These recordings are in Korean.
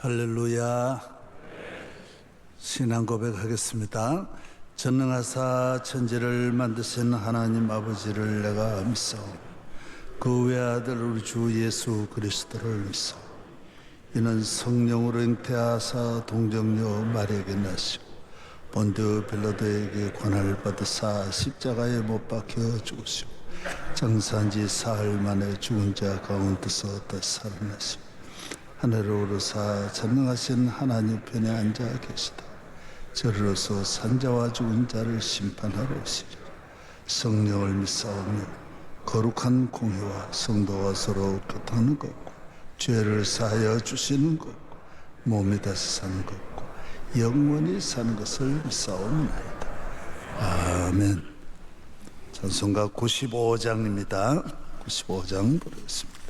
할렐루야. 신앙 고백하겠습니다. 전능하사 천지를 만드신 하나님 아버지를 내가 믿사오니 그 외아들 우리 주 예수 그리스도를 믿사오니 이는 성령으로 잉태하사 동정녀 마리아에게 나시고 본디오 빌라도에게 고난을 받으사 십자가에 못 박혀 죽으시고 장사한 지 사흘 만에 죽은 자 가운데서 다시 살아나시고 하늘로 오르사 전능하신 하나님 편에 앉아 계시다. 저리로서 산자와 죽은 자를 심판하러 오시리라. 성령을 믿사오며 거룩한 공회와 성도와 서로 교통하는 것과 죄를 사하여 주시는 것과 몸이 다시 사는 것과 영원히 사는 것을 믿사옵나이다. 아멘. 찬송가 95장입니다. 95장 부르겠습니다.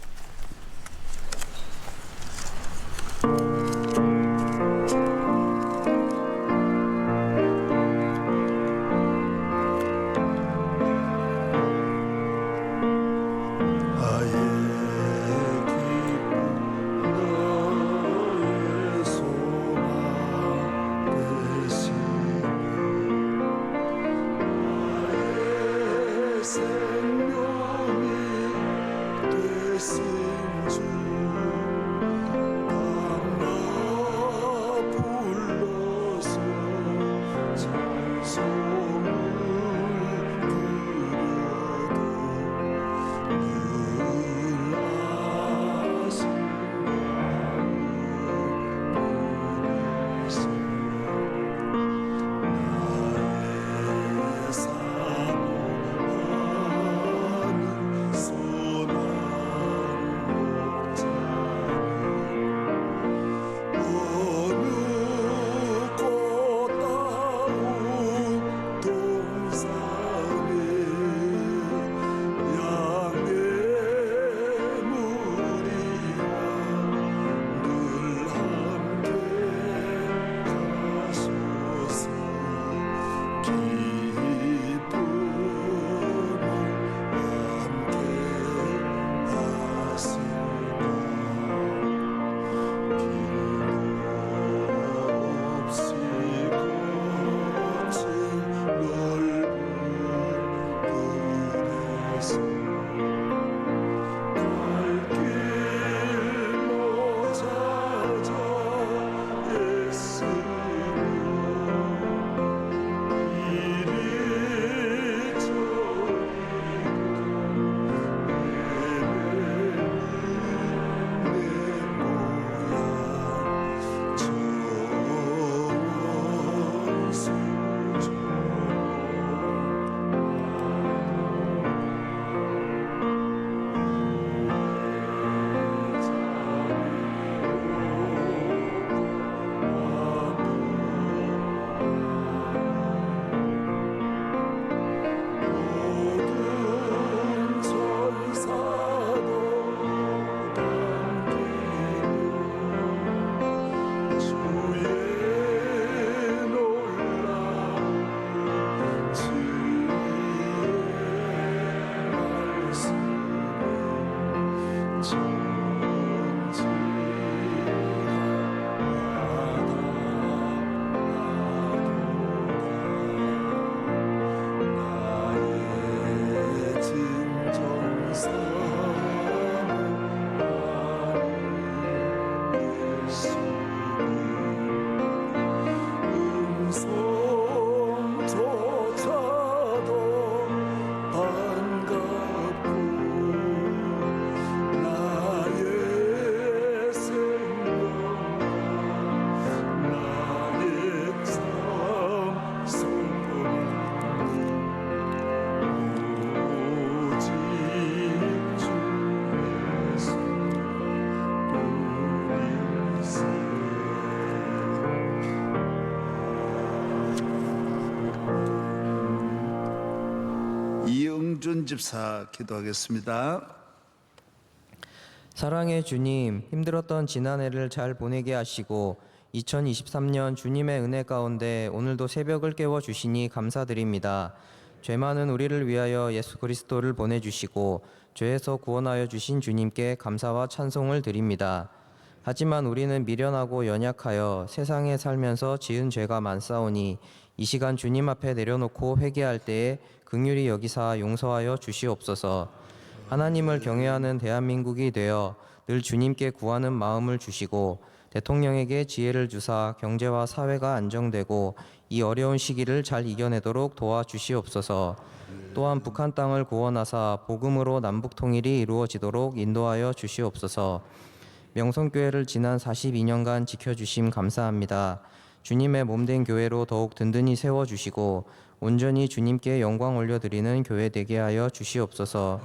이영준 집사 기도하겠습니다. 사랑의 주님, 힘들었던 지난해를 잘 보내게 하시고 2023년 주님의 은혜 가운데 오늘도 새벽을 깨워주시니 감사드립니다. 죄 많은 우리를 위하여 예수 그리스도를 보내주시고 죄에서 구원하여 주신 주님께 감사와 찬송을 드립니다. 하지만 우리는 미련하고 연약하여 세상에 살면서 지은 죄가 많사오니 이 시간 주님 앞에 내려놓고 회개할 때에 긍휼히 여기사 용서하여 주시옵소서. 하나님을 경외하는 대한민국이 되어 늘 주님께 구하는 마음을 주시고 대통령에게 지혜를 주사 경제와 사회가 안정되고 이 어려운 시기를 잘 이겨내도록 도와주시옵소서. 또한 북한 땅을 구원하사 복음으로 남북 통일이 이루어지도록 인도하여 주시옵소서. 명성교회를 지난 42년간 지켜주심 감사합니다. 주님의 몸된 교회로 더욱 든든히 세워주시고 온전히 주님께 영광 올려드리는 교회 되게 하여 주시옵소서.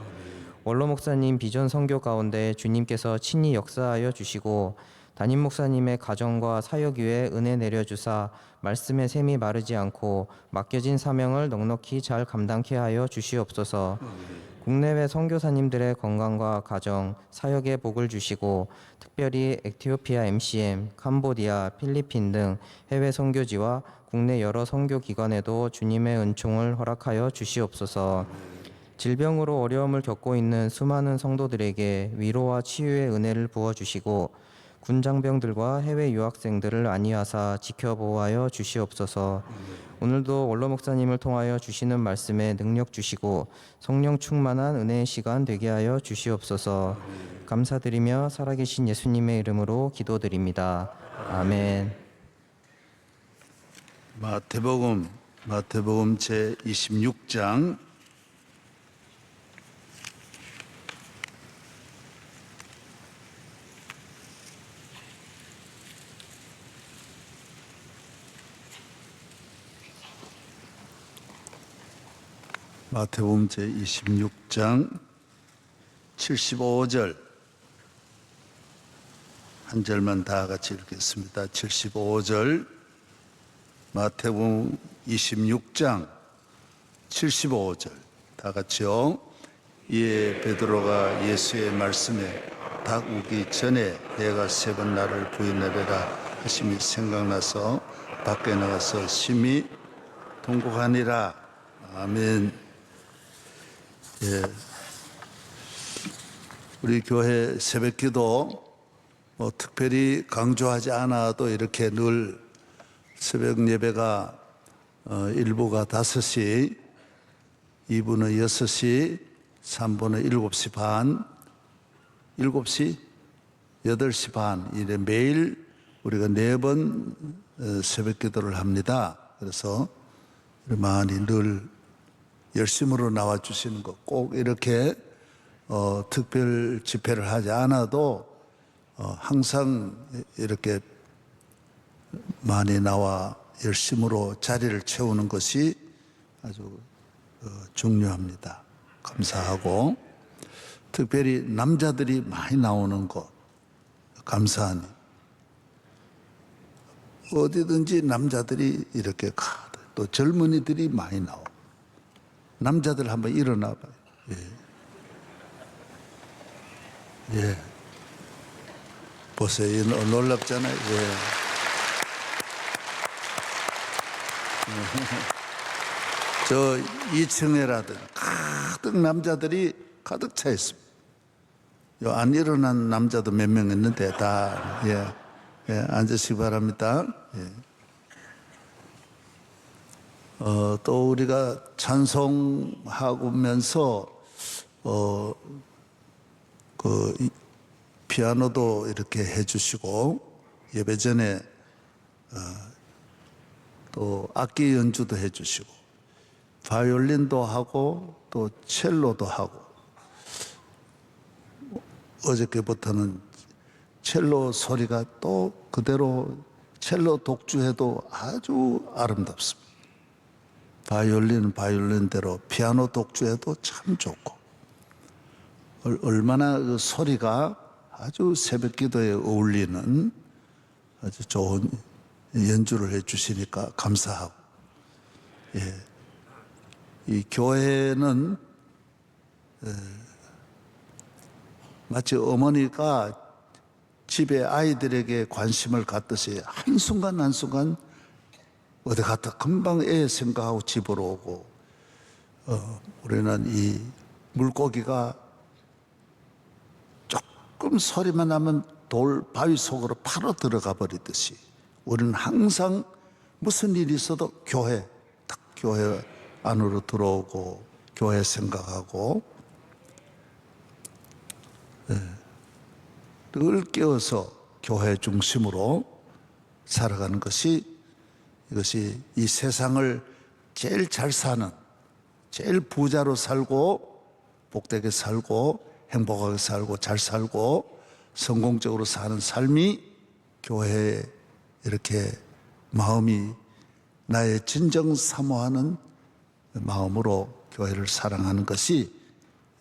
원로 목사님 비전 선교 가운데 주님께서 친히 역사하여 주시고 담임 목사님의 가정과 사역 위에 은혜 내려주사 말씀의 샘이 마르지 않고 맡겨진 사명을 넉넉히 잘 감당케 하여 주시옵소서. 국내외 선교사님들의 건강과 가정, 사역에 복을 주시고 특별히 에티오피아 MCM, 캄보디아, 필리핀 등 해외 선교지와 국내 여러 선교 기관에도 주님의 은총을 허락하여 주시옵소서. 질병으로 어려움을 겪고 있는 수많은 성도들에게 위로와 치유의 은혜를 부어주시고 군장병들과 해외 유학생들을 안위하사 지켜보호하여 주시옵소서. 오늘도 원로 목사님을 통하여 주시는 말씀에 능력 주시고 성령 충만한 은혜의 시간 되게 하여 주시옵소서. 감사드리며 살아계신 예수님의 이름으로 기도드립니다. 아멘. 마태복음 제 26장 마태복음 제 26장 75절 한 절만 다 같이 읽겠습니다. 75절 마태복음 26장 75절 다 같이요. 이에 베드로가 예수의 말씀에 닭 우기 전에 내가 세 번 나를 부인하리라 하심이 생각나서 밖에 나가서 심히 통곡하니라. 아멘. 예, 우리 교회 새벽기도 특별히 강조하지 않아도 이렇게 늘 새벽 예배가 1부가 5시, 2부는 6시, 3부는 7시 반, 7시, 8시 반 이래 매일 우리가 4번 새벽 기도를 합니다. 그래서 많이 늘 열심으로 나와 주시는 것, 꼭 이렇게 특별 집회를 하지 않아도 항상 이렇게 많이 나와 열심으로 자리를 채우는 것이 아주 중요합니다. 감사하고 특별히 남자들이 많이 나오는 것 감사하니 어디든지 남자들이 이렇게 가도 또 젊은이들이 많이 나오고 남자들 한번 일어나 봐요. 예. 보세요. 놀랍잖아요. 예. 저 2층에라든 가득 남자들이 가득 차 있습니다. 안 일어난 남자도 몇 명 있는데 다, 앉으시기 바랍니다. 예. 또 우리가 찬송하면서 피아노도 이렇게 해주시고 예배 전에 또 악기 연주도 해주시고 바이올린도 하고 또 첼로도 하고 어저께부터는 첼로 소리가 또 그대로 첼로 독주해도 아주 아름답습니다. 바이올린은 바이올린대로 피아노 독주해도 참 좋고 얼마나 그 소리가 아주 새벽 기도에 어울리는 아주 좋은 연주를 해 주시니까 감사하고 이 교회는 마치 어머니가 집에 아이들에게 관심을 갖듯이 한순간 한순간 어디 갔다 금방 애 생각하고 집으로 오고 우리는 이 물고기가 조금 소리만 나면 돌 바위 속으로 파로 들어가 버리듯이 우리는 항상 무슨 일이 있어도 딱 교회 안으로 들어오고 교회 생각하고 늘 깨어서 교회 중심으로 살아가는 것이 이것이 이 세상을 제일 잘 사는, 제일 부자로 살고 복되게 살고 행복하게 살고 잘 살고 성공적으로 사는 삶이 교회에 이렇게 마음이 나의 진정 사모하는 마음으로 교회를 사랑하는 것이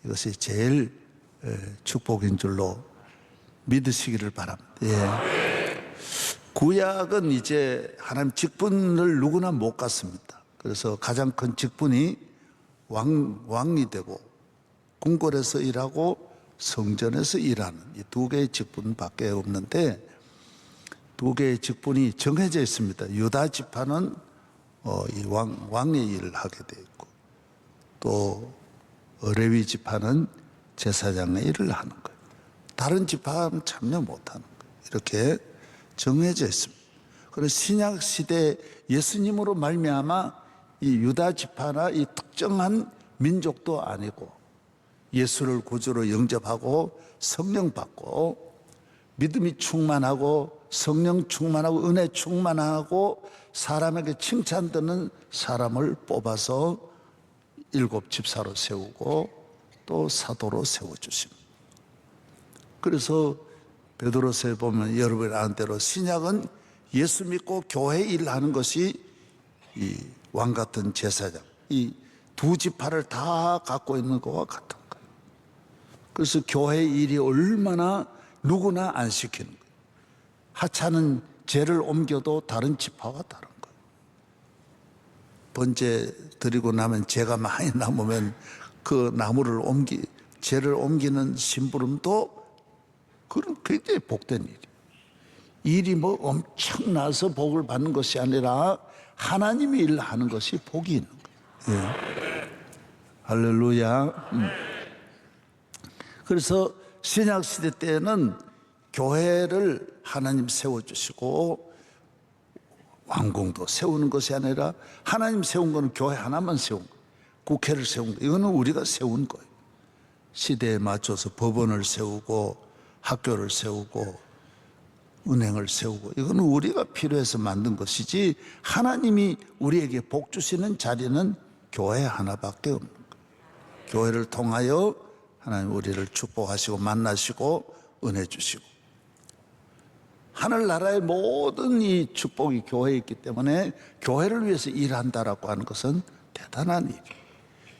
이것이 제일 축복인 줄로 믿으시기를 바랍니다. 예. 구약은 이제 하나님 직분을 누구나 못 갖습니다. 그래서 가장 큰 직분이 왕이 되고 궁궐에서 일하고 성전에서 일하는 이 두 개의 직분밖에 없는데 두 개의 직분이 정해져 있습니다. 유다 지파는 이 왕의 일을 하게 되어 있고 또 레위 지파는 제사장의 일을 하는 거예요. 다른 지파는 참여 못하는 거예요. 이렇게 정해져 있습니다. 그래서 신약 시대 예수님으로 말미암아 이 유다 지파나 이 특정한 민족도 아니고 예수를 구주로 영접하고 성령 받고 믿음이 충만하고 성령 충만하고 은혜 충만하고 사람에게 칭찬 듣는 사람을 뽑아서 7 집사로 세우고 또 사도로 세워주십니다. 그래서 베드로서에 보면 여러분이 아는 대로 신약은 예수 믿고 교회 일을 하는 것이 이 왕 같은 제사장, 이 두 지파를 다 갖고 있는 것과 같은 거예요. 그래서 교회 일이 얼마나 누구나 안 시키는 거예요. 하찮은 죄를 옮겨도 다른 지파와 다른 거예요. 번제 드리고 나면 죄가 많이 남으면 그 나무를 죄를 옮기는 심부름도 그런 굉장히 복된 일이에요. 일이 뭐 엄청나서 복을 받는 것이 아니라 하나님이 일을 하는 것이 복이 있는 거예요. 예. 할렐루야. 그래서 신약 시대 때는 교회를 하나님 세워주시고 왕궁도 세우는 것이 아니라 하나님 세운 거는 교회 하나만 세운 거예요. 국회를 세운 거예요. 이거는 우리가 세운 거예요. 시대에 맞춰서 법원을 세우고 학교를 세우고 은행을 세우고 이거는 우리가 필요해서 만든 것이지 하나님이 우리에게 복 주시는 자리는 교회 하나밖에 없는 거예요. 교회를 통하여 하나님 우리를 축복하시고 만나시고 은혜 주시고 하늘나라의 모든 이 축복이 교회에 있기 때문에 교회를 위해서 일한다라고 하는 것은 대단한 일이에요.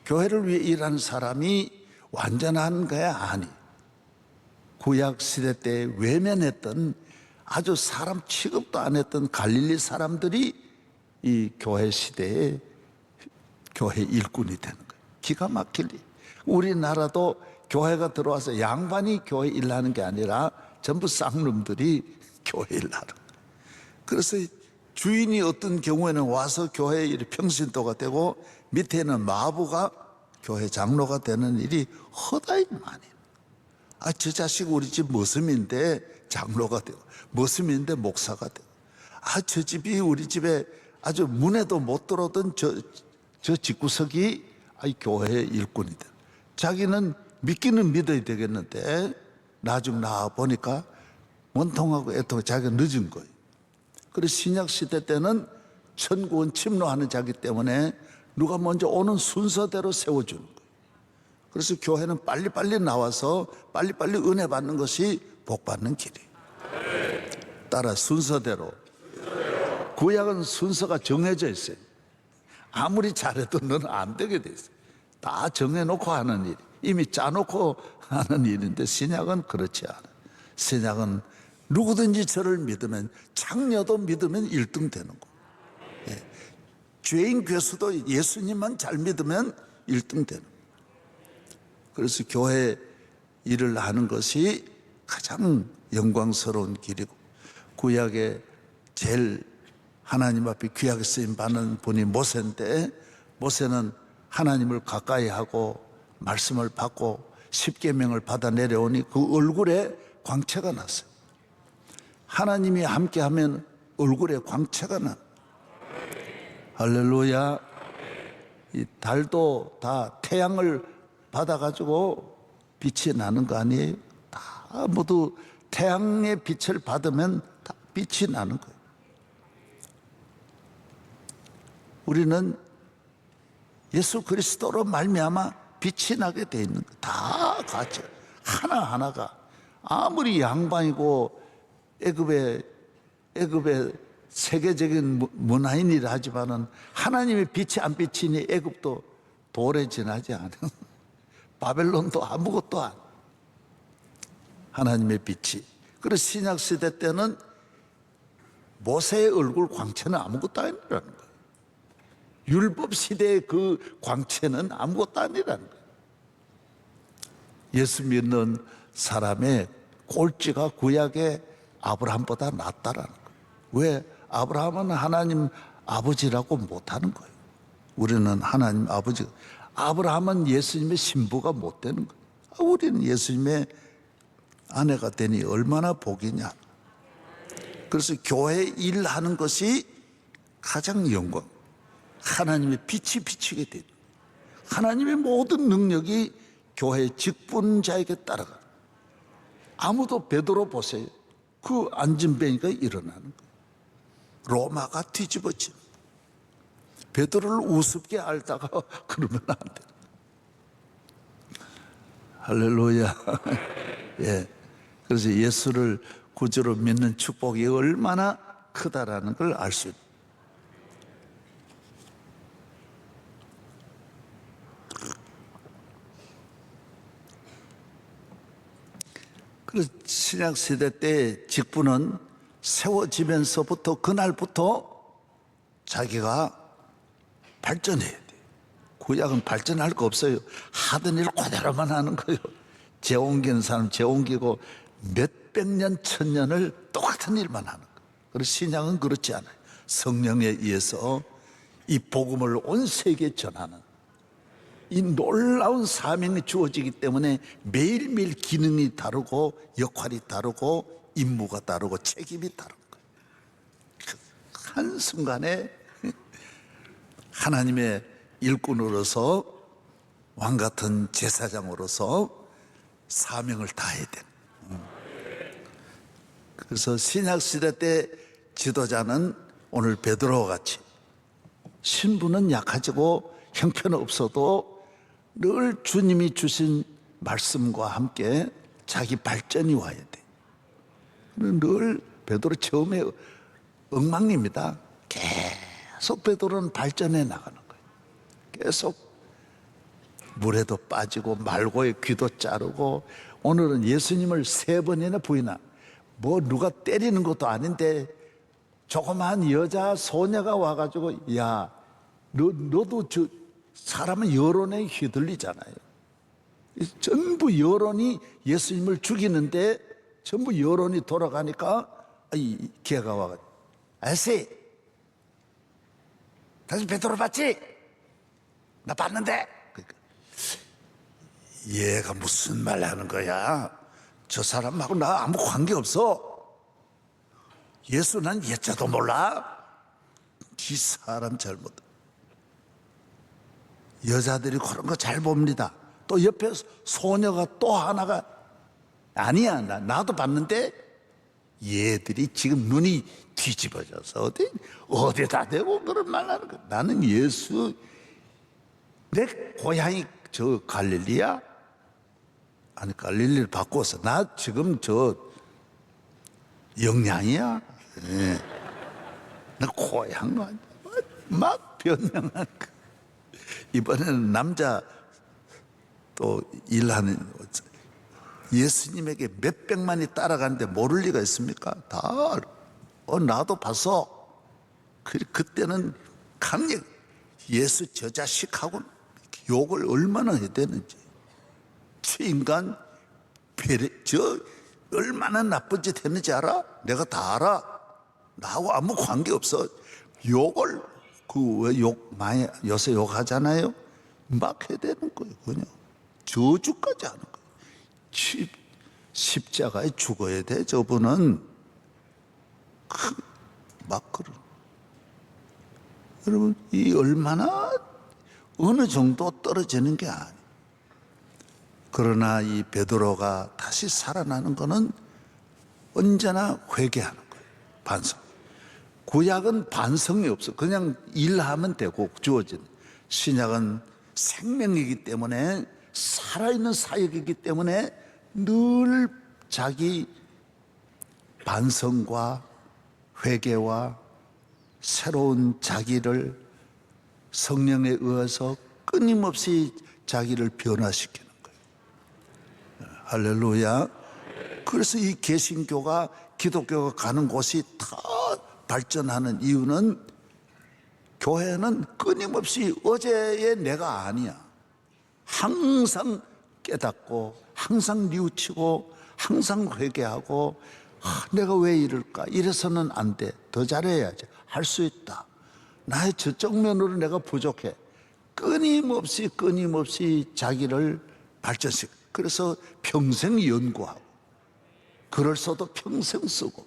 교회를 위해 일하는 사람이 완전한 거야? 아니. 구약 시대 때 외면했던 아주 사람 취급도 안 했던 갈릴리 사람들이 이 교회 시대에 교회 일꾼이 되는 거예요. 기가 막힐리. 우리나라도 교회가 들어와서 양반이 교회 일하는 게 아니라 전부 쌍놈들이 교회 일하는 거예요. 그래서 주인이 어떤 경우에는 와서 교회 일이 평신도가 되고 밑에는 마부가 교회 장로가 되는 일이 허다히 많이. 저 자식 우리 집 머슴인데 장로가 되고 머슴인데 목사가 되고 저 집이 우리 집에 아주 문에도 못 들어오던 저 집구석이 교회 일꾼이다. 자기는 믿기는 믿어야 되겠는데 나중 나와 보니까 원통하고 애통하고 자기가 늦은 거예요. 그래서 신약 시대 때는 천군 침노하는 자기 때문에 누가 먼저 오는 순서대로 세워주는 거예요. 그래서 교회는 빨리빨리 나와서 빨리빨리 은혜 받는 것이 복 받는 길이에요. 따라 순서대로. 구약은 순서가 정해져 있어요. 아무리 잘해도 너는 안 되게 돼 있어요. 다 정해놓고 하는 일, 이미 짜놓고 하는 일인데 신약은 그렇지 않아요. 신약은 누구든지 저를 믿으면 장녀도 믿으면 1등 되는 거. 예. 죄인 괴수도 예수님만 잘 믿으면 1등 되는 거. 그래서 교회 일을 하는 것이 가장 영광스러운 길이고 구약에 제일 하나님 앞에 귀하게 쓰임받는 분이 모세인데 모세는 하나님을 가까이 하고 말씀을 받고 십계명을 받아 내려오니 그 얼굴에 광채가 났어요. 하나님이 함께하면 얼굴에 광채가 나. 할렐루야. 이 달도 다 태양을 받아가지고 빛이 나는 거 아니에요? 다 모두 태양의 빛을 받으면 다 빛이 나는 거예요. 우리는 예수 그리스도로 말미암아 빛이 나게 돼 있는 거예요. 다 같이 하나하나가 아무리 양반이고 애굽의 세계적인 문화인이라 하지만은 하나님의 빛이 안 비치니 애굽도 돌에 지나지 않아. 바벨론도 아무것도 안. 하나님의 빛이. 그래서 신약 시대 때는 모세의 얼굴 광채는 아무것도 아니라는 거예요. 율법 시대의 그 광채는 아무것도 아니라는 거예요. 예수 믿는 사람의 꼴찌가 구약의 아브라함보다 낫다라는 거예요. 왜? 아브라함은 하나님 아버지라고 못하는 거예요. 우리는 하나님 아버지. 아브라함은 예수님의 신부가 못 되는 거예요. 우리는 예수님의 아내가 되니 얼마나 복이냐. 그래서 교회 일하는 것이 가장 영광. 하나님의 빛이 비치게 되는 거예요. 하나님의 모든 능력이 교회 직분자에게 따라가. 아무도 베드로 보세요. 그 안진뱅이가 일어나는 거예요. 로마가 뒤집어져. 베드로를 우습게 알다가 그러면 안 돼. 할렐루야. 예. 그래서 예수를 구주로 믿는 축복이 얼마나 크다라는 걸 알 수 있다. 그래서 신약 시대 때 직분은 세워지면서부터 그날부터 자기가 발전해야 돼. 구약은 발전할 거 없어요. 하던 일 그대로만 하는 거예요. 재 옮기는 사람 재 옮기고 몇백 년, 천년을 똑같은 일만 하는 거예요. 그래서 신약은 그렇지 않아요. 성령에 의해서 이 복음을 온 세계에 전하는 이 놀라운 사명이 주어지기 때문에 매일매일 기능이 다르고 역할이 다르고 임무가 다르고 책임이 다른 거예요. 그 한순간에 하나님의 일꾼으로서 왕같은 제사장으로서 사명을 다해야 되는. 그래서 신약시대 때 지도자는 오늘 베드로와 같이 신분은 약하지고 형편없어도 늘 주님이 주신 말씀과 함께 자기 발전이 와야 돼. 늘 베드로 처음에 엉망입니다. 계속 베드로는 발전해 나가는 거예요. 계속 물에도 빠지고 말고의 귀도 자르고 오늘은 예수님을 3번이나 부인하. 뭐 누가 때리는 것도 아닌데 조그마한 여자 소녀가 와가지고 야 너도 저 사람은 여론에 휘둘리잖아요. 전부 여론이 예수님을 죽이는데 전부 여론이 돌아가니까 이 걔가 와가지고 아저씨 다시 베드로 봤지? 나 봤는데. 그러니까 얘가 무슨 말 하는 거야? 저 사람하고 나 아무 관계없어. 예수 난 예자도 몰라. 이 사람 잘못. 여자들이 그런 거 잘 봅니다. 또 옆에 소녀가 또 하나가 아니야 나도 봤는데 얘들이 지금 눈이 뒤집어져서 어디다 대고 그런 말 하는 거야. 나는 예수 내 고향이 저 갈릴리야? 아니 갈릴리를 바꿔서 나 지금 저 영양이야. 네. 나 고향 아니야. 막 변명하는 거. 이번에는 남자 또 일하는 예수님에게 몇백만이 따라가는데 모를 리가 있습니까? 다 나도 봤어. 그때는 강력 예수 저 자식하고 욕을 얼마나 해야 되는지. 저 인간 저 얼마나 나쁜 짓 했는지 알아? 내가 다 알아. 나하고 아무 관계 없어. 욕을 왜 욕 많이 요새 욕하잖아요. 막 해야 되는 거예요. 그냥 저주까지 하는 거예요. 십자가에 죽어야 돼. 저분은 막 그러. 여러분, 이 얼마나 어느 정도 떨어지는 게 아니에요. 그러나 이 베드로가 다시 살아나는 것은 언제나 회개하는 거예요. 반성. 구약은 반성이 없어. 그냥 일하면 되고 주어진. 신약은 생명이기 때문에, 살아있는 사역이기 때문에 늘 자기 반성과 회개와 새로운 자기를 성령에 의해서 끊임없이 자기를 변화시키는 거예요. 할렐루야. 그래서 이 개신교가, 기독교가 가는 곳이 다 발전하는 이유는, 교회는 끊임없이 어제의 내가 아니야. 항상 깨닫고, 항상 뉘우치고, 항상 회개하고, 내가 왜 이럴까? 이래서는 안 돼. 더 잘해야지. 할 수 있다. 나의 저쪽 면으로 내가 부족해. 끊임없이 자기를 발전시켜. 그래서 평생 연구하고, 글을 써도 평생 쓰고,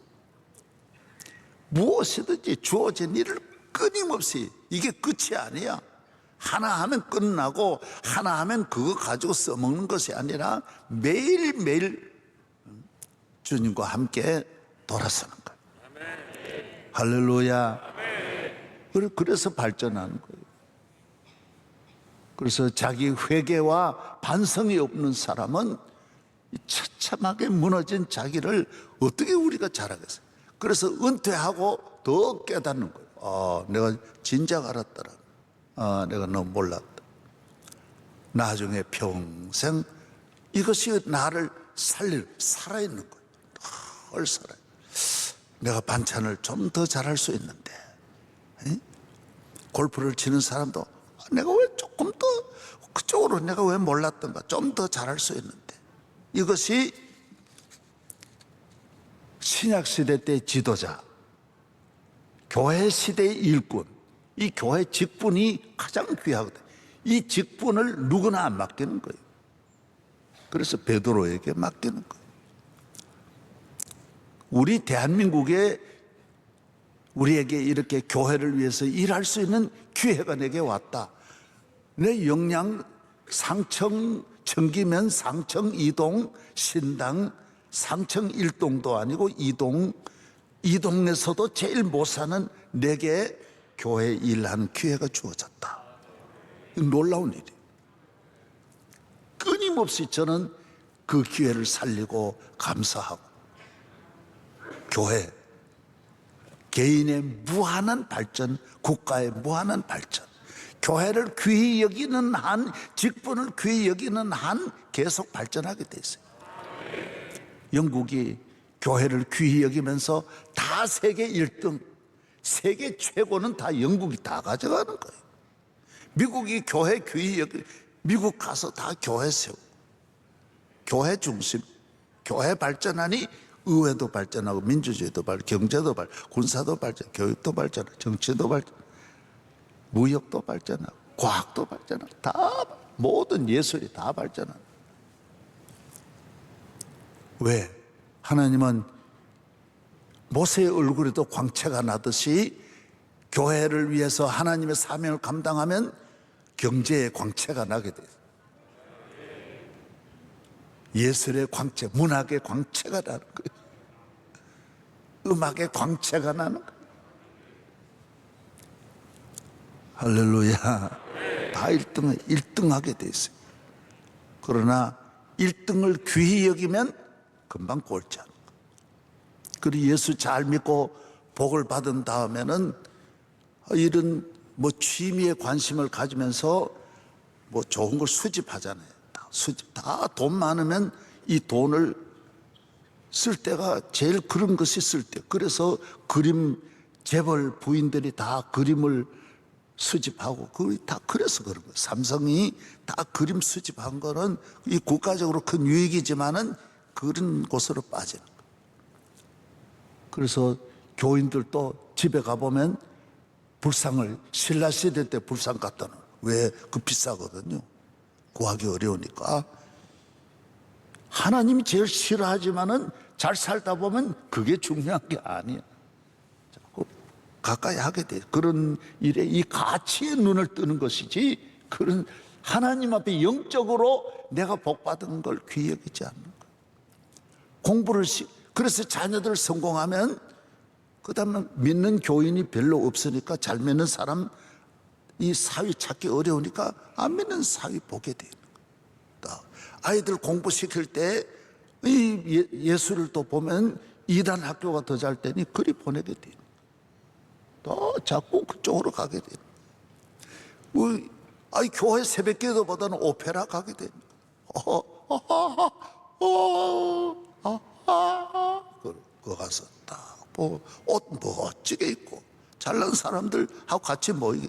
무엇이든지 주어진 일을 끊임없이, 이게 끝이 아니야. 하나 하면 끝나고 하나 하면 그거 가지고 써먹는 것이 아니라 매일매일 주님과 함께 돌아서는 거예요. 할렐루야. 그래서 발전하는 거예요. 그래서 자기 회개와 반성이 없는 사람은 처참하게 무너진 자기를 어떻게 우리가 잘하겠어요? 그래서 은퇴하고 더 깨닫는 거예요. 내가 진작 알았더라. 내가 너무 몰랐다. 나중에 평생 이것이 나를 살아있는 거예요. 늘 살아요. 내가 반찬을 좀 더 잘할 수 있는데, 골프를 치는 사람도 내가 왜 조금 더 그쪽으로 내가 왜 몰랐던가, 좀 더 잘할 수 있는데, 이것이 신약 시대 때 지도자, 교회 시대의 일꾼, 이 교회 직분이 가장 귀하거든. 이 직분을 누구나 안 맡기는 거예요. 그래서 베드로에게 맡기는 거예요. 우리 대한민국에 우리에게 이렇게 교회를 위해서 일할 수 있는 기회가 내게 왔다. 내 영양 상청 청기면 상청 2동 신당 상청 1동도 아니고 2동, 이 동네에서도 제일 못 사는 내게 교회 일하는 기회가 주어졌다. 놀라운 일이에요. 끊임없이 저는 그 기회를 살리고 감사하고, 교회, 개인의 무한한 발전, 국가의 무한한 발전, 교회를 귀히 여기는 한, 직분을 귀히 여기는 한 계속 발전하게 돼 있어요. 영국이 교회를 귀히 여기면서 다 세계 1등, 세계 최고는 다 영국이 다 가져가는 거예요. 미국이 교회 귀히 여기, 미국 가서 다 교회 세우고, 교회 중심, 교회 발전하니 의회도 발전하고, 민주주의도 발전, 경제도 발전, 군사도 발전, 교육도 발전하고, 정치도 발전, 무역도 발전하고, 과학도 발전하고, 다 모든 예술이 다 발전하고. 왜? 하나님은 모세의 얼굴에도 광채가 나듯이 교회를 위해서 하나님의 사명을 감당하면 경제의 광채가 나게 돼요. 예술의 광채, 문학의 광채가 나는 거예요. 음악의 광채가 나는 거예요. 할렐루야. 다 1등하게 돼 있어요. 그러나 1등을 귀히 여기면 금방 꼴찌 하는 거예요. 그리고 예수 잘 믿고 복을 받은 다음에는 이런 취미에 관심을 가지면서 좋은 걸 수집하잖아요. 다 돈 많으면 이 돈을 쓸 때가 제일 그런 것이 쓸 때. 그래서 그림, 재벌 부인들이 다 그림을 수집하고, 다 그래서 그런 거예요. 삼성이 다 그림 수집한 거는 이 국가적으로 큰 유익이지만은 그런 곳으로 빠지는 거예요. 그래서 교인들도 집에 가보면 불상을, 신라 시대 때 불상 갖다 놓아요. 왜? 그 비싸거든요. 구하기 어려우니까. 하나님이 제일 싫어하지만은 잘 살다 보면 그게 중요한 게 아니에요. 가까이 하게 돼. 그런 일에 이 가치에 눈을 뜨는 것이지, 그런 하나님 앞에 영적으로 내가 복받은 걸 귀히 여기지 않는 거예요. 그래서 자녀들 성공하면 그 다음에 믿는 교인이 별로 없으니까 잘 믿는 사람 이 사위 찾기 어려우니까 안 믿는 사위 보게 되는 거예요. 아이들 공부시킬 때 이 예수를 또 보면 이단 학교가 더 잘 되니 그리 보내게 돼요. 또 자꾸 그쪽으로 가게 돼요. 교회 새벽 기도보다는 오페라 가게 돼요. 그거 가서 딱 옷 멋지게 입고 잘난 사람들하고 같이 모이게.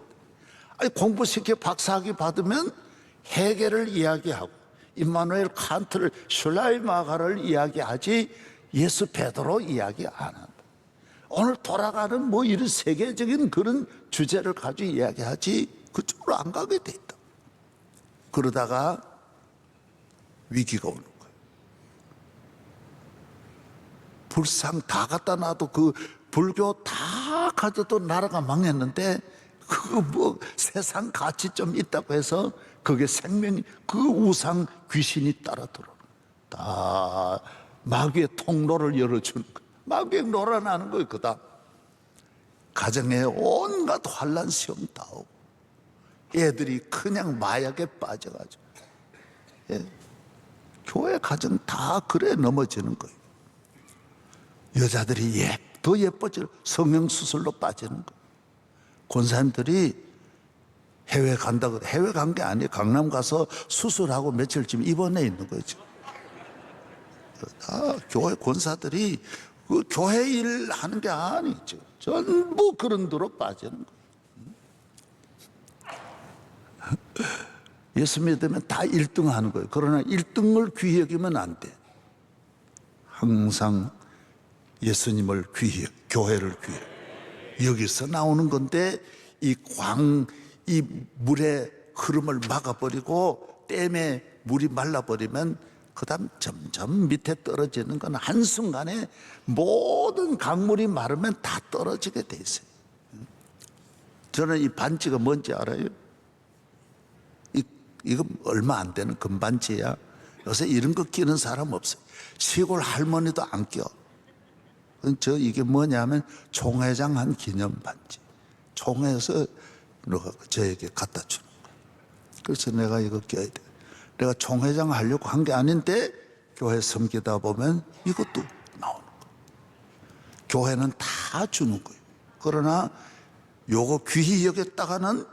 공부시켜 박사학위 받으면 해겔을 이야기하고 임마누엘 칸트를 슐라이마가를 이야기하지 예수 베드로 이야기 안 한다. 오늘 돌아가는 뭐 이런 세계적인 그런 주제를 가지고 이야기하지 그쪽으로 안 가게 돼 있다. 그러다가 위기가 오는 거예요. 불상 다 갖다 놔도 그 불교 다 가져도 나라가 망했는데 그거 뭐 세상 가치 좀 있다고 해서 그게 생명이 그 우상 귀신이 따라 들어오는 거예요. 다 마귀의 통로를 열어주는 거예요. 마귀의 놀아나는 거예요. 그다음 가정에 온갖 환난 시험 다 오고 애들이 그냥 마약에 빠져가지고 교회 가정 다 그래 넘어지는 거예요. 여자들이 더 예뻐져 성형수술로 빠지는 거예요. 권사님들이 해외 간다고 해외 간 게 아니에요. 강남 가서 수술하고 며칠쯤 입원해 있는 거예요. 지금. 다 교회 권사들이 그 교회 일 하는 게 아니죠. 전부 그런 데로 빠지는 거예요. 예수 믿으면 다 1등 하는 거예요. 그러나 1등을 귀히 여기면 안 돼. 항상 예수님을 귀히, 교회를 귀히. 여기서 나오는 건데 이 물의 흐름을 막아버리고 댐에 물이 말라버리면 그 다음 점점 밑에 떨어지는 건 한순간에 모든 강물이 마르면 다 떨어지게 돼 있어요. 저는 이 반지가 뭔지 알아요? 이거 얼마 안 되는 금반지야. 요새 이런 거 끼는 사람 없어요. 시골 할머니도 안 껴. 이게 뭐냐면 총회장 한 기념 반지. 총회에서 저에게 갖다 주는 거야. 그래서 내가 이거 껴야 돼. 내가 총회장 하려고 한 게 아닌데 교회 섬기다 보면 이것도 나오는 거야. 교회는 다 주는 거예요. 그러나 요거 귀히 여겼다가는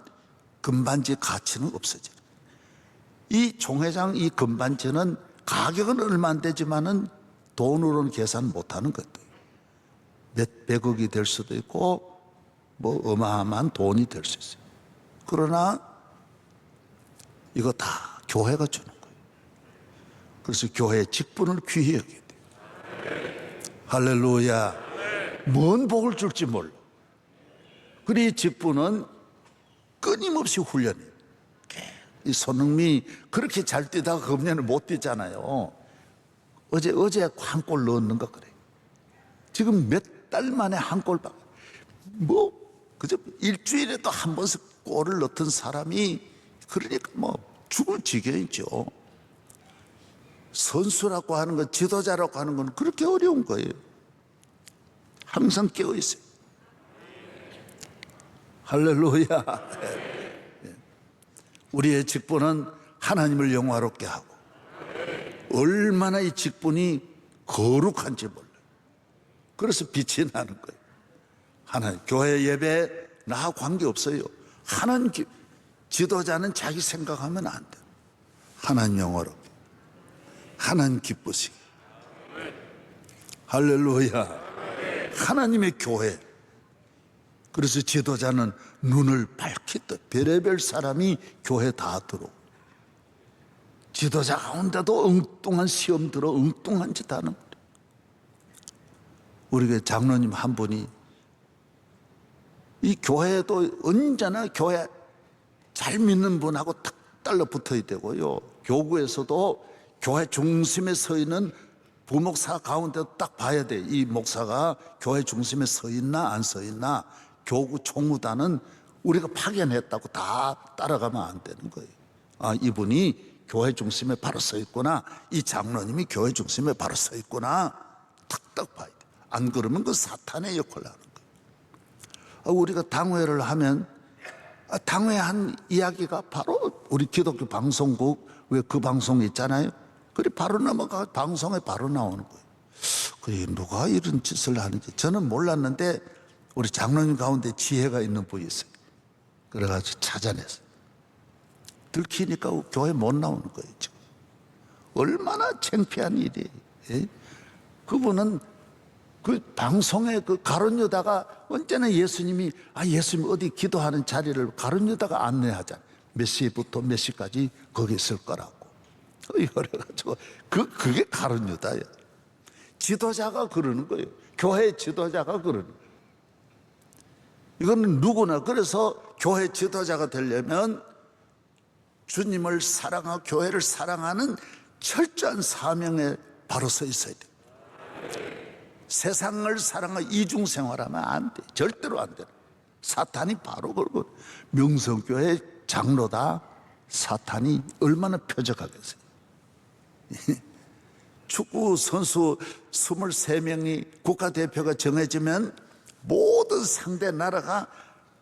금반지 가치는 없어져. 이 총회장 이 금반지는 가격은 얼마 안 되지만은 돈으로는 계산 못하는 것들. 몇백억이 될 수도 있고 뭐 어마어마한 돈이 될 수 있어요. 그러나 이거 다 교회가 주는 거예요. 그래서 교회의 직분을 귀히 여겨야 돼요. 할렐루야. 뭔 복을 줄지 몰라. 그리고 이 직분은 끊임없이 훈련해요. 이 손흥민이 그렇게 잘 뛰다가 금년에 못 뛰잖아요. 어제 한 골 넣는 거 그래요. 지금 몇 달 만에 한 골 박. 그저 일주일에도 한 번씩 골을 넣던 사람이 그러니까 죽을 지경이죠. 선수라고 하는 건, 지도자라고 하는 건 그렇게 어려운 거예요. 항상 깨어 있어요. 할렐루야. 우리의 직분은 하나님을 영화롭게 하고 얼마나 이 직분이 거룩한지 몰라요. 그래서 빛이 나는 거예요. 하나님, 교회 예배 나 관계없어요. 하나님 지도자는 자기 생각하면 안 돼. 하나님 영화롭게, 하나님 기쁘시게. 할렐루야. 하나님의 교회. 그래서 지도자는 눈을 밝히 떠. 별의별 사람이 교회 다 들어. 지도자 가운데도 엉뚱한 시험 들어 엉뚱한 짓 하는 거예요. 우리 교회 장로님 한 분이 이 교회도 언제나 교회 잘 믿는 분하고 딱 달라붙어야 되고요. 교구에서도 교회 중심에 서 있는 부목사 가운데도 딱 봐야 돼. 이 목사가 교회 중심에 서 있나 안 서 있나. 교구 총무단은 우리가 파견했다고 다 따라가면 안 되는 거예요. 아, 이분이 교회 중심에 바로 서 있구나, 이 장로님이 교회 중심에 바로 서 있구나, 탁탁 봐야 돼. 안 그러면 그 사탄의 역할을 하는 거예요. 우리가 당회를 하면 당회한 이야기가 바로 우리 기독교 방송국, 왜 그 방송 있잖아요. 그래 바로 넘어가 방송에 바로 나오는 거예요. 그래 누가 이런 짓을 하는지 저는 몰랐는데 우리 장로님 가운데 지혜가 있는 분이 있어요. 그래가지고 찾아냈어요. 들키니까 교회 못 나오는 거예요 지금. 얼마나 창피한 일이에요. 예? 그분은 그 방송에 그 가룟 유다가 언제나 예수님이 예수님 어디 기도하는 자리를 가룟 유다가 안내하잖아요. 몇 시부터 몇 시까지 거기 있을 거라고. 그래가지고 그게 가룟 유다예요. 지도자가 그러는 거예요. 교회 지도자가 그러는 거예요. 이거는 누구나. 그래서 교회 지도자가 되려면 주님을 사랑하고 교회를 사랑하는 철저한 사명에 바로 서 있어야 돼요. 세상을 사랑하고 이중생활하면 안 돼. 절대로 안 돼. 사탄이 바로 그러고, 명성교회 장로다 사탄이 얼마나 표적하겠어요. 축구 선수 23명이 국가대표가 정해지면 모든 상대 나라가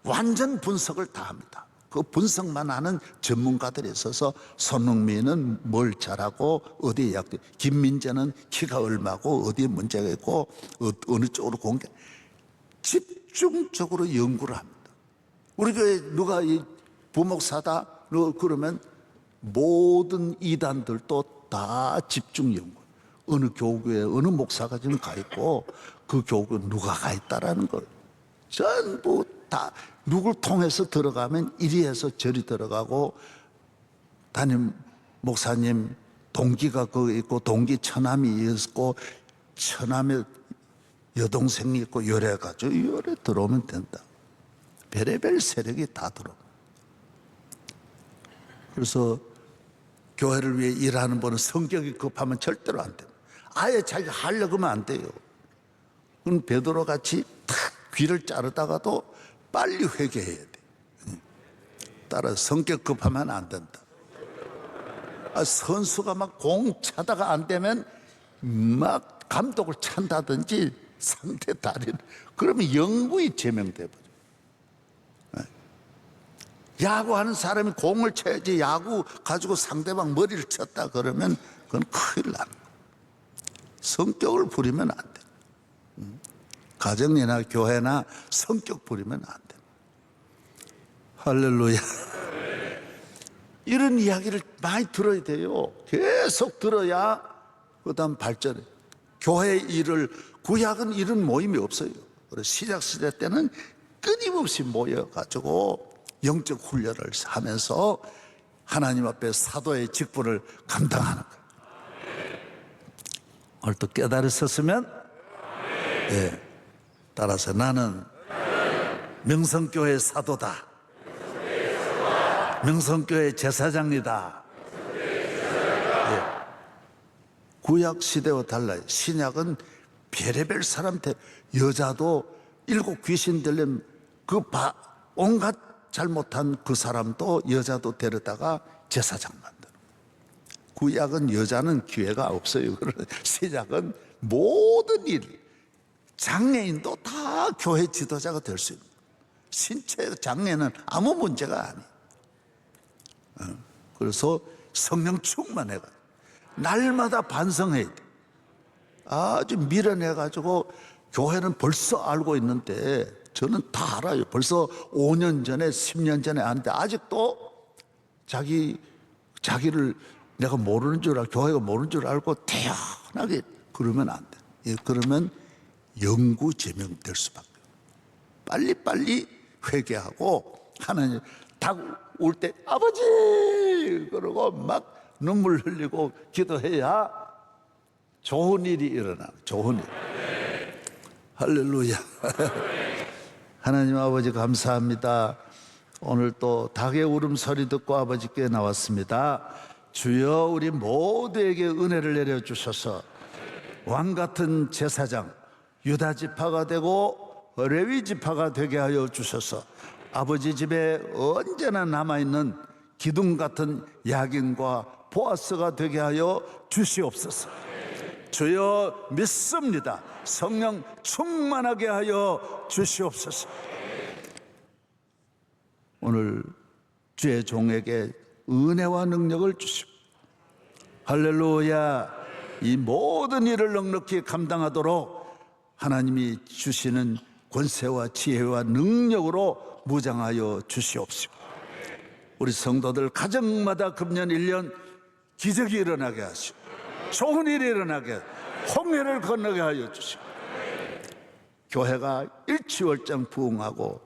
완전 분석을 다 합니다. 그 분석만 하는 전문가들이 있어서 손흥민은 뭘 잘하고 어디에 약돼, 김민재는 키가 얼마고 어디에 문제가 있고 어느 쪽으로 공격, 집중적으로 연구를 합니다. 우리 교회 누가 이 부목사다 그러면 모든 이단들도 다 집중 연구, 어느 교구에 어느 목사가 지금 가 있고 그 교구에 누가 가 있다라는 걸 전부 다 누굴 통해서 들어가면 이리 해서 저리 들어가고, 담임 목사님 동기가 거기 있고 동기 처남이 있고 처남의 여동생이 있고 이래가지고 요래 들어오면 된다. 별의별 세력이 다 들어. 그래서 교회를 위해 일하는 분은 성격이 급하면 절대로 안 돼요. 아예 자기가 하려고 하면 안 돼요. 그럼 베드로 같이 탁 귀를 자르다가도 빨리 회개해야 돼. 따라서 성격 급하면 안 된다. 선수가 막 공 차다가 안 되면 막 감독을 찬다든지 상대 다리를, 그러면 영구히 제명돼 버려. 야구하는 사람이 공을 쳐야지 야구 가지고 상대방 머리를 쳤다 그러면 그건 큰일 나는 거야. 성격을 부리면 안 돼. 가정이나 교회나 성격 부리면 안 돼. 할렐루야. 이런 이야기를 많이 들어야 돼요. 계속 들어야 그다음 발전해. 교회 일을, 구약은 이런 모임이 없어요. 그래서 신약 시대 때는 끊임없이 모여가지고 영적 훈련을 하면서 하나님 앞에 사도의 직분을 감당하는 거예요. 오늘 또 깨달으셨으면, 네, 따라서 나는 명성교회 사도다, 명성교회 제사장이다. 네. 구약 시대와 달라요. 신약은 별의별 사람, 여자도 7 귀신 들리면 온갖 잘못한 그 사람도 여자도 데려다가 제사장 만들어. 구약은 여자는 기회가 없어요. 신약은 모든 일, 장애인도 다 교회 지도자가 될 수 있는 거예요. 신체 장애는 아무 문제가 아니에요. 그래서 성령 충만해가 날마다 반성해야 돼. 아주 밀어내가지고, 교회는 벌써 알고 있는데 저는 다 알아요. 벌써 5년 전에 10년 전에 아는데 아직도 자기를 내가 모르는 줄 알고, 교회가 모르는 줄 알고 태연하게 그러면 안 돼. 예, 그러면 영구 제명될 수밖에. 빨리빨리 회개하고 하나님 닭 올 때 아버지 그러고 막 눈물 흘리고 기도해야 좋은 일이 일어나. 좋은 일. 할렐루야. 하나님 아버지 감사합니다. 오늘 또 닭의 울음소리 듣고 아버지께 나왔습니다. 주여, 우리 모두에게 은혜를 내려주셔서 왕같은 제사장 유다 지파가 되고 레위 지파가 되게 하여 주셔서 아버지 집에 언제나 남아있는 기둥 같은 야긴과 보아스가 되게 하여 주시옵소서. 주여 믿습니다. 성령 충만하게 하여 주시옵소서. 오늘 주의 종에게 은혜와 능력을 주시고 할렐루야, 이 모든 일을 넉넉히 감당하도록 하나님이 주시는 권세와 지혜와 능력으로 무장하여 주시옵시고 우리 성도들 가정마다 금년 1년 기적이 일어나게 하시고 좋은 일이 일어나게 홍해를 건너게 하여 주시고 교회가 일취월장 부흥하고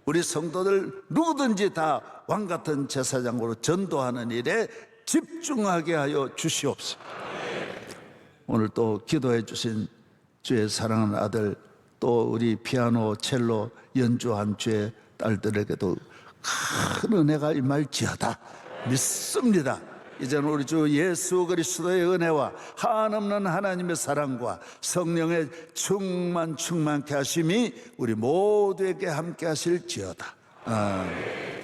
우리 성도들 누구든지 다 왕같은 제사장으로 전도하는 일에 집중하게 하여 주시옵소서. 오늘 또 기도해 주신 주의 사랑하는 아들, 또 우리 피아노, 첼로 연주한 주의 딸들에게도 큰 은혜가 임할지어다 믿습니다. 이제는 우리 주 예수 그리스도의 은혜와 한없는 하나님의 사랑과 성령의 충만케 하심이 우리 모두에게 함께 하실지어다. 아멘.